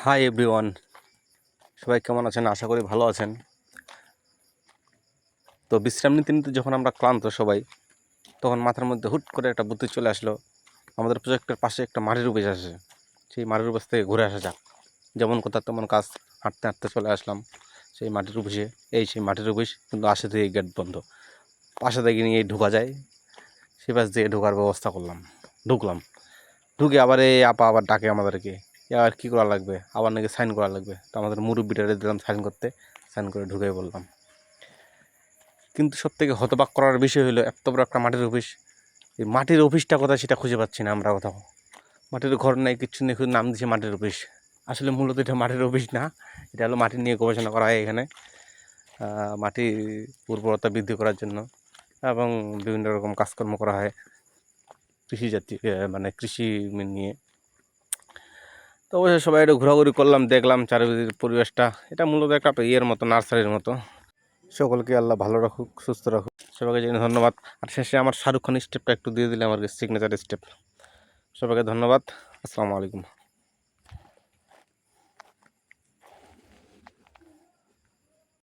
Hi everyone, সবাই কেমন আছেন? আশা করি ভালো আছেন। তো বিশ্রাম নিতে নিতে যখন আমরা ক্লান্ত সবাই, তখন মাথার মধ্যে হুট করে একটা বুদ্ধি চলে আসলো, আমাদের প্রজেক্টের পাশে একটা মাটির অফিস আছে, সেই মাটির অফিস থেকে ঘুরে আসা যাক। যেমন কথা তেমন কাজ, হাঁটতে হাঁটতে চলে আসলাম সেই মাটির অফিসে। সেই মাটির অফিস কিন্তু আশে থেকে গেট বন্ধ, পাশে থেকে নিয়ে ঢোকা যায়। সে পাশ দিয়ে ঢোকার ব্যবস্থা করলাম, ঢুকলাম। ঢুকে আবার এই আপা আবার ডাকে আমাদেরকে, আর কী করা লাগবে, আবার নাকি সাইন করা লাগবে। তো আমাদের মুরব্বিটারে দিলাম সাইন করতে, সাইন করে ঢুকে বললাম। কিন্তু সবথেকে হতবাক করার বিষয় হলো, এত বড় একটা মাটির অফিস, এই মাটির অফিসটা কোথায় সেটা খুঁজে পাচ্ছি না আমরা কোথাও। মাটির ঘর নেই, কিচ্ছু নেই, শুধু নাম দিয়েছে মাটির অফিস। আসলে মূলত এটা মাটির অফিস না, এটা হলো মাটি নিয়ে গবেষণা করা হয় এখানে, মাটির উর্বরতা বৃদ্ধি করার জন্য এবং বিভিন্ন রকম কাজকর্ম করা হয় কৃষি জাতীয়, মানে কৃষি নিয়ে। তো অবশ্যই সবাই একটু ঘোরাঘুরি করলাম, দেখলাম চারিদিকের পরিবেশটা। এটা মূলত একটা ইয়ের মতো, নার্সারির মতো। সকলকে আল্লাহ ভালো রাখুক, সুস্থ রাখুক, সবাইকে জানি ধন্যবাদ। আর শেষে আমার শাহরুখ খান স্টেপটা একটু দিয়ে দিলে, আমার সিগনেচার স্টেপ। সবাইকে ধন্যবাদ। আসসালামু আলাইকুম।